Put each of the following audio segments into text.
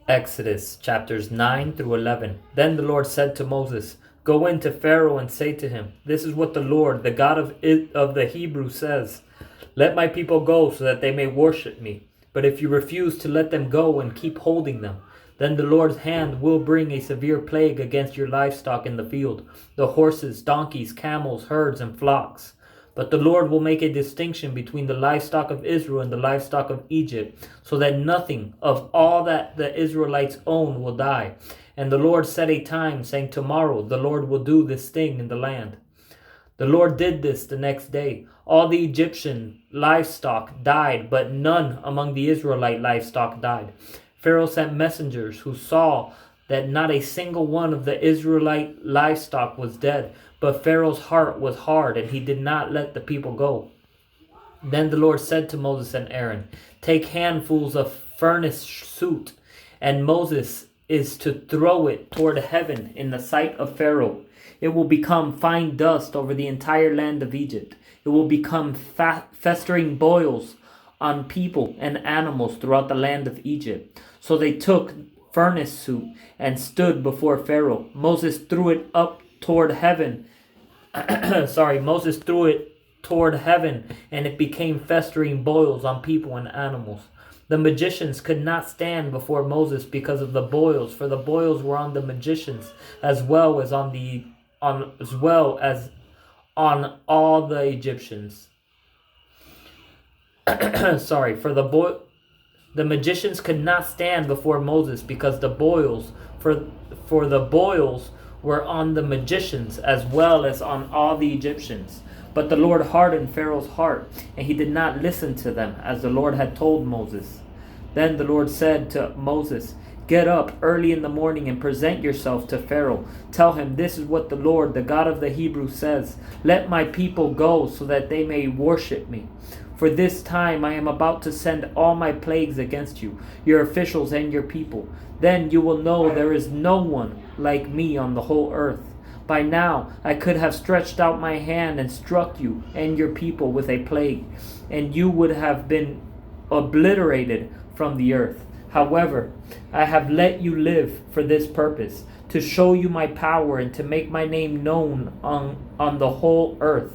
Exodus chapters 9 through 11. Then the Lord said to Moses, "Go in to Pharaoh and say to him, 'This is what the Lord, the God of the Hebrews says. Let my people go so that they may worship me. But if you refuse to let them go and keep holding them, then the Lord's hand will bring a severe plague against your livestock in the field, the horses, donkeys, camels, herds, and flocks. But the Lord will make a distinction between the livestock of Israel and the livestock of Egypt, so that nothing of all that the Israelites own will die.' And the Lord set a time, saying, 'Tomorrow the Lord will do this thing in the land.' The Lord did this the next day. All the Egyptian livestock died, but none among the Israelite livestock died. Pharaoh sent messengers who saw that not a single one of the Israelite livestock was dead, but Pharaoh's heart was hard, and he did not let the people go. Then the Lord said to Moses and Aaron, 'Take handfuls of furnace soot,' and Moses is to throw it toward heaven in the sight of Pharaoh. It will become fine dust over the entire land of Egypt. It will become festering boils on people and animals throughout the land of Egypt." So they took furnace soot and stood before Pharaoh. Moses threw it up toward heaven. Moses threw it toward heaven, and it became festering boils on people and animals. The magicians could not stand before Moses because of the boils, for the boils were on the magicians as well as on all the Egyptians. The magicians could not stand before Moses because the boils, for the boils were on the magicians as well as on all the Egyptians. But the Lord hardened Pharaoh's heart, and he did not listen to them, as the Lord had told Moses. Then the Lord said to Moses, "Get up early in the morning and present yourself to Pharaoh. Tell him, 'This is what the Lord, the God of the Hebrews says. Let my people go so that they may worship me. For this time I am about to send all my plagues against you, your officials and your people. Then you will know there is no one like me on the whole earth. By now I could have stretched out my hand and struck you and your people with a plague, and you would have been obliterated from the earth. However, I have let you live for this purpose, to show you my power and to make my name known on the whole earth.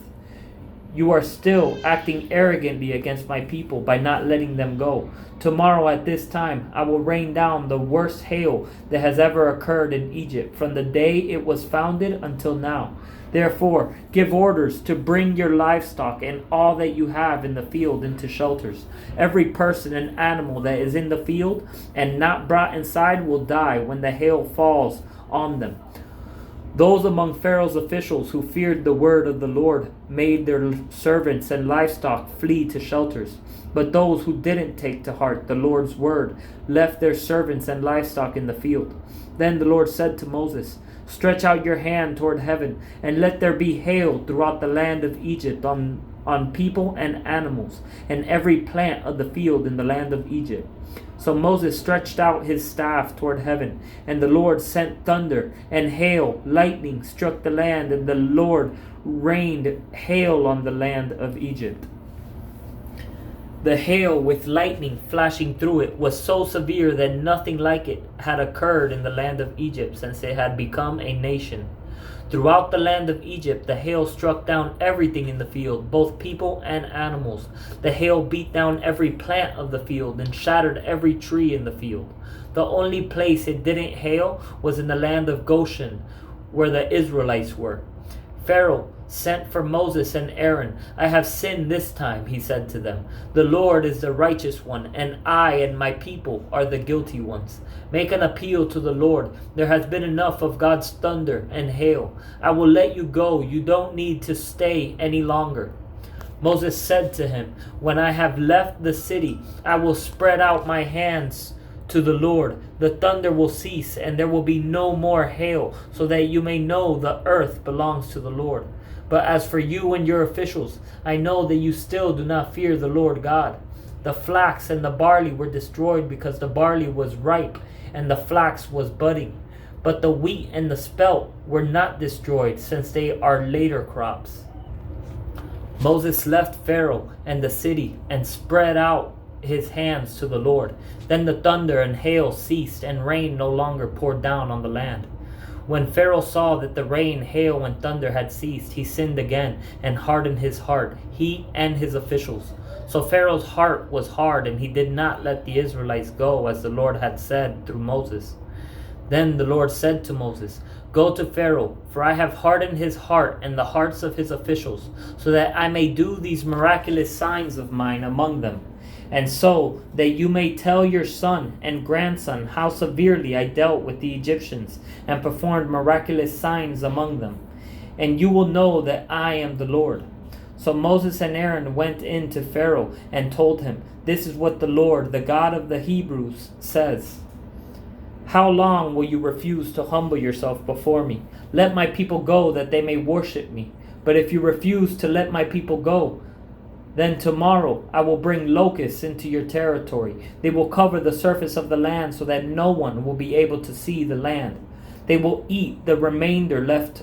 You are still acting arrogantly against my people by not letting them go. Tomorrow at this time I will rain down the worst hail that has ever occurred in Egypt from the day it was founded until now. Therefore, give orders to bring your livestock and all that you have in the field into shelters. Every person and animal that is in the field and not brought inside will die when the hail falls on them." Those among Pharaoh's officials who feared the word of the Lord made their servants and livestock flee to shelters. But those who didn't take to heart the Lord's word left their servants and livestock in the field. Then the Lord said to Moses, "Stretch out your hand toward heaven, and let there be hail throughout the land of Egypt on people and animals, and every plant of the field in the land of Egypt." So Moses stretched out his staff toward heaven, and the Lord sent thunder, and hail, lightning struck the land, and the Lord rained hail on the land of Egypt. The hail with lightning flashing through it was so severe that nothing like it had occurred in the land of Egypt since it had become a nation. Throughout the land of Egypt, the hail struck down everything in the field, both people and animals. The hail beat down every plant of the field and shattered every tree in the field. The only place it didn't hail was in the land of Goshen, where the Israelites were. Pharaoh sent for Moses and Aaron. "I have sinned this time," he said to them. "The Lord is the righteous one, and I and my people are the guilty ones. Make an appeal to the Lord. There has been enough of God's thunder and hail. I will let you go. You don't need to stay any longer." Moses said to him, "When I have left the city, I will spread out my hands to the Lord. The thunder will cease, and there will be no more hail, so that you may know the earth belongs to the Lord. But as for you and your officials, I know that you still do not fear the Lord God. The flax and the barley were destroyed because the barley was ripe and the flax was budding. But the wheat and the spelt were not destroyed, since they are later crops." Moses left Pharaoh and the city and spread out his hands to the Lord. Then the thunder and hail ceased, and rain no longer poured down on the land. When Pharaoh saw that the rain, hail, and thunder had ceased, he sinned again and hardened his heart, he and his officials. So Pharaoh's heart was hard, and he did not let the Israelites go, as the Lord had said through Moses. Then the Lord said to Moses, "Go to Pharaoh, for I have hardened his heart and the hearts of his officials, so that I may do these miraculous signs of mine among them, and so that you may tell your son and grandson how severely I dealt with the Egyptians and performed miraculous signs among them. And you will know that I am the Lord." So Moses and Aaron went in to Pharaoh and told him, "This is what the Lord, the God of the Hebrews, says. How long will you refuse to humble yourself before me? Let my people go, that they may worship me. But if you refuse to let my people go, then tomorrow I will bring locusts into your territory. They will cover the surface of the land so that no one will be able to see the land. They will eat the remainder left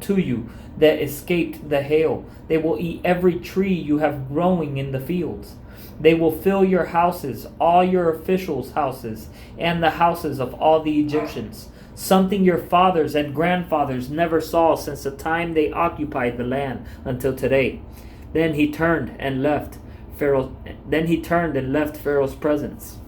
to you that escaped the hail. They will eat every tree you have growing in the fields. They will fill your houses, all your officials' houses, and the houses of all the Egyptians, something your fathers and grandfathers never saw since the time they occupied the land until today." Then he turned and left Pharaoh's presence.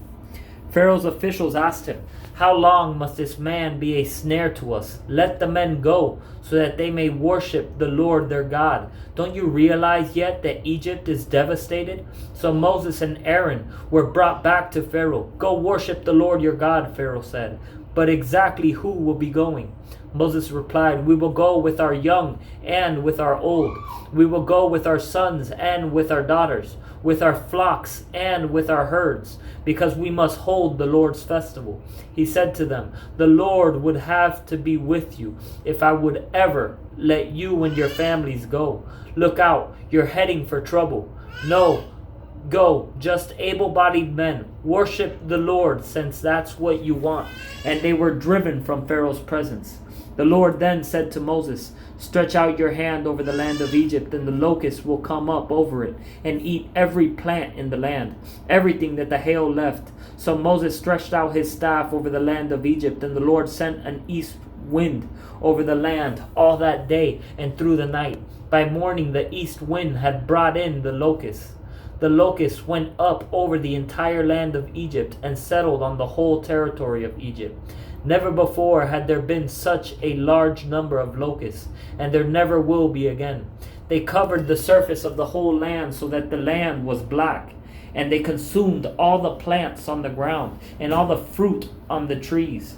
Pharaoh's officials asked him, "How long must this man be a snare to us? Let the men go, so that they may worship the Lord their God. Don't you realize yet that Egypt is devastated?" So Moses and Aaron were brought back to Pharaoh. "Go worship the Lord your God," Pharaoh said. "But exactly who will be going?" Moses replied, "We will go with our young and with our old. We will go with our sons and with our daughters, with our flocks and with our herds, because we must hold the Lord's festival." He said to them, "The Lord would have to be with you if I would ever let you and your families go. Look out, you're heading for trouble. No, go, just able-bodied men. Worship the Lord, since that's what you want." And they were driven from Pharaoh's presence. The Lord then said to Moses, "Stretch out your hand over the land of Egypt, and the locusts will come up over it and eat every plant in the land, everything that the hail left." So Moses stretched out his staff over the land of Egypt, and the Lord sent an east wind over the land all that day and through the night. By morning the east wind had brought in the locusts. The locusts went up over the entire land of Egypt and settled on the whole territory of Egypt. Never before had there been such a large number of locusts, and there never will be again. They covered the surface of the whole land so that the land was black, and they consumed all the plants on the ground and all the fruit on the trees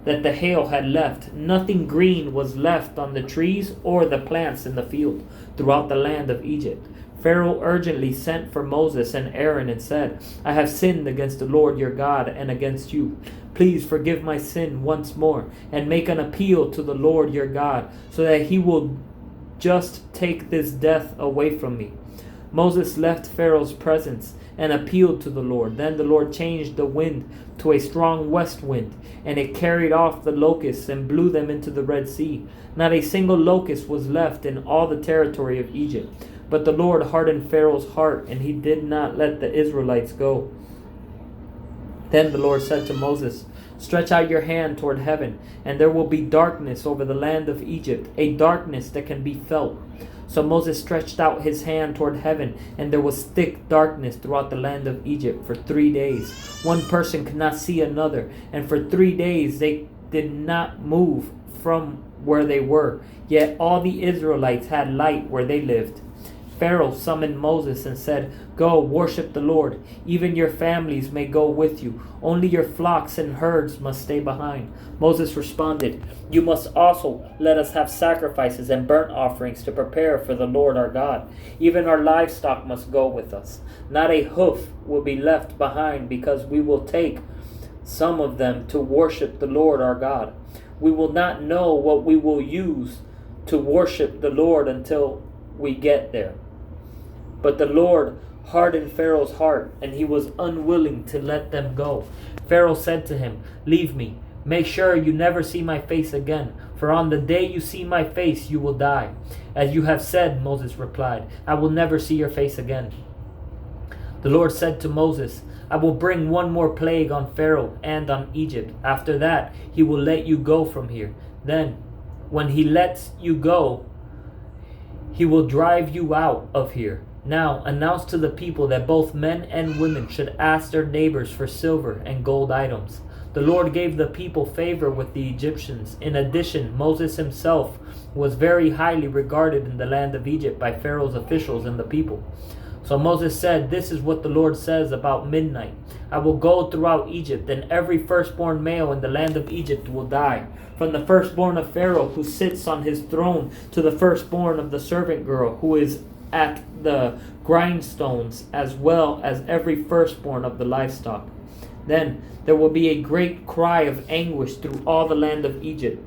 that the hail had left. Nothing green was left on the trees or the plants in the field throughout the land of Egypt. Pharaoh urgently sent for Moses and Aaron and said, "I have sinned against the Lord your God and against you. Please forgive my sin once more and make an appeal to the Lord your God, so that he will just take this death away from me." Moses left Pharaoh's presence and appealed to the Lord. Then the Lord changed the wind to a strong west wind, and it carried off the locusts and blew them into the Red Sea. Not a single locust was left in all the territory of Egypt. But the Lord hardened Pharaoh's heart, and he did not let the Israelites go. Then the Lord said to Moses, "Stretch out your hand toward heaven, and there will be darkness over the land of Egypt, a darkness that can be felt." So Moses stretched out his hand toward heaven, and there was thick darkness throughout the land of Egypt for 3 days. One person could not see another, and for 3 days they did not move from where they were. Yet all the Israelites had light where they lived. Pharaoh summoned Moses and said, "Go, worship the Lord. Even your families may go with you. Only your flocks and herds must stay behind." Moses responded, "You must also let us have sacrifices and burnt offerings to prepare for the Lord our God. Even our livestock must go with us. Not a hoof will be left behind, because we will take some of them to worship the Lord our God. We will not know what we will use to worship the Lord until we get there." But the Lord hardened Pharaoh's heart, and he was unwilling to let them go. Pharaoh said to him, "Leave me. Make sure you never see my face again, for on the day you see my face you will die." "As you have said," Moses replied, "I will never see your face again." The Lord said to Moses, I will bring one more plague on Pharaoh and on Egypt. After that, he will let you go from here. Then, when he lets you go, he will drive you out of here. Now, announce to the people that both men and women should ask their neighbors for silver and gold items. The Lord gave the people favor with the Egyptians. In addition, Moses himself was very highly regarded in the land of Egypt by Pharaoh's officials and the people. So Moses said, This is what the Lord says about midnight. I will go throughout Egypt, and every firstborn male in the land of Egypt will die. From the firstborn of Pharaoh who sits on his throne to the firstborn of the servant girl who is at the grindstones, as well as every firstborn of the livestock. Then there will be a great cry of anguish through all the land of Egypt,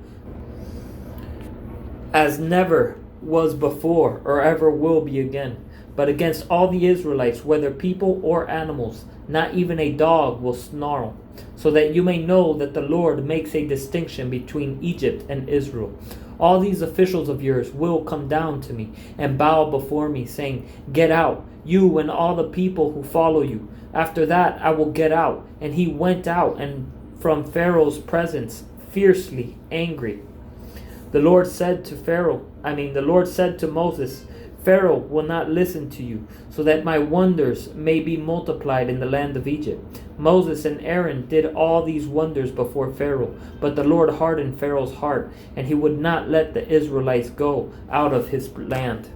as never was before or ever will be again. But against all the Israelites, whether people or animals, not even a dog will snarl, so that you may know that the Lord makes a distinction between Egypt and Israel. All these officials of yours will come down to me and bow before me, saying, Get out, you and all the people who follow you. After that I will get out. And he went out and from Pharaoh's presence, fiercely angry. The Lord said to Moses, Pharaoh will not listen to you, so that my wonders may be multiplied in the land of Egypt. Moses and Aaron did all these wonders before Pharaoh, but the Lord hardened Pharaoh's heart, and he would not let the Israelites go out of his land.